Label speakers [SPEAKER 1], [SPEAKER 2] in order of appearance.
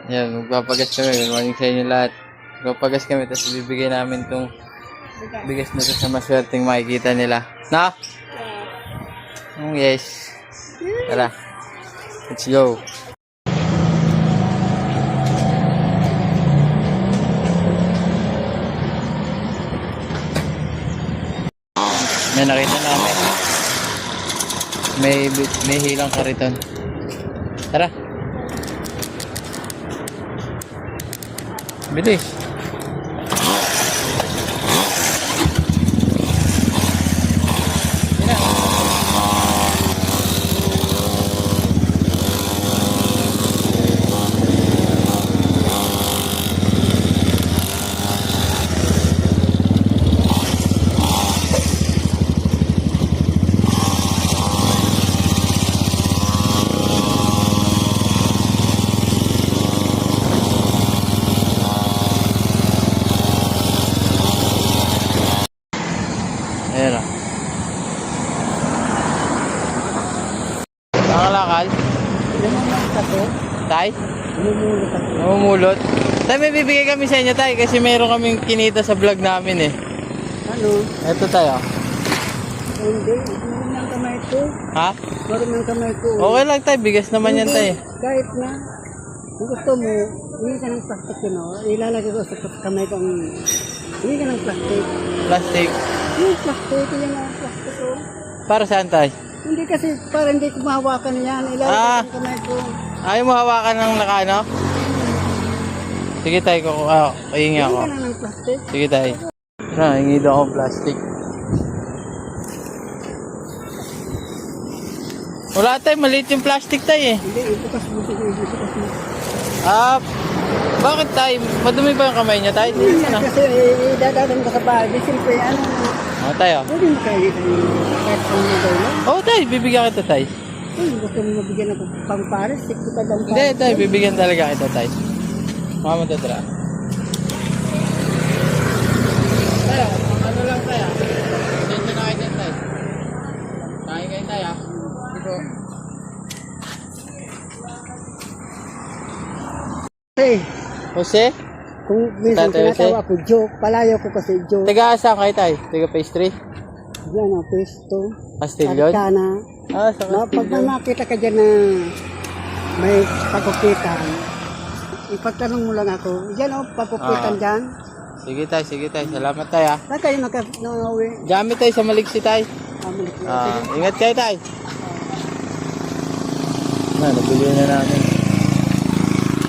[SPEAKER 1] Yan, magpapagas kami. Good morning sa inyo lahat. Magpapagas kami, tapos bibigay namin tong bigas na to sa maswerteng makikita nila. Na? Yes. Tara. Let's go. Yan, nakita namin. May hilang kariton. Tara. Bilis. Ayan o. Nakalakal? Tay? Namumulot. Tay, may bibigay kami sa inyo, tay, kasi mayroon kaming kinita sa vlog namin eh.
[SPEAKER 2] Ano?
[SPEAKER 1] Ito tayo.
[SPEAKER 2] Hindi. Meron ng kamay ko.
[SPEAKER 1] Ha?
[SPEAKER 2] Meron ng kamay ko.
[SPEAKER 1] Okay lang, tay. Bigas naman yan, tay.
[SPEAKER 2] Kahit na. Kung gusto mo, hindi ka ng plastic yun, no? Ilalagay ko sa kamay ko ang... Hindi ka ng plastic.
[SPEAKER 1] Plastic.
[SPEAKER 2] Yung plastic, yan ang plastic ko.
[SPEAKER 1] Para saan, tay?
[SPEAKER 2] Hindi kasi, para hindi ko mahawakan yan. Ilalagay ko sa kamay ko.
[SPEAKER 1] Ayaw mo hawakan ng nakano? Sige, tay. Hihingi ako.
[SPEAKER 2] Hindi ka na ng plastic.
[SPEAKER 1] Sige, tay. Hingi daw akong plastic. Wala, tay. Maliit yung plastic, tay, eh.
[SPEAKER 2] Hindi, ibukas mo. Sige, ibukas mo.
[SPEAKER 1] Bakit, tay? Madumi ba yung kamay niya, tay?
[SPEAKER 2] Hindi
[SPEAKER 1] Ano?
[SPEAKER 2] kasi, idadaan ko sa bahay. Di, siyempre, ano,
[SPEAKER 1] Tay, oh.
[SPEAKER 2] pwede mo kayo kahit ang mga lang.
[SPEAKER 1] Oh, tay. Bibigyan kita, tay.
[SPEAKER 2] Gusto mo mabigyan ako pang pares, sikto ka lang
[SPEAKER 1] Hindi, tay. Bibigyan talaga kita, tay. Mama mo tatra. Tayo, ano lang tayo? Sensya na kayo dyan, tay. Kain kayo, tay, ah. Ito.
[SPEAKER 2] Hey,
[SPEAKER 1] Jose?
[SPEAKER 2] kung minsan
[SPEAKER 1] Tatay,
[SPEAKER 2] tinatawa ko, joke, palayo ko kasi joke.
[SPEAKER 1] Taga saan kayo, tay? Taga pastry?
[SPEAKER 2] Yan ang pesto.
[SPEAKER 1] Castillo?
[SPEAKER 2] Arcana.
[SPEAKER 1] Sa
[SPEAKER 2] No, pag
[SPEAKER 1] Castillo.
[SPEAKER 2] may makita ka dyan na may pagupitan, ipagtanong mo lang ako, yan o, pagupitan dyan.
[SPEAKER 1] Sige, tay. Sige, tay. Salamat, tay, ah.
[SPEAKER 2] Saan kayo nakauwi?
[SPEAKER 1] Dami, tay, sa Maliksi, tay.
[SPEAKER 2] Pamalik ko.
[SPEAKER 1] Ingat kayo, tay. Nabili na namin.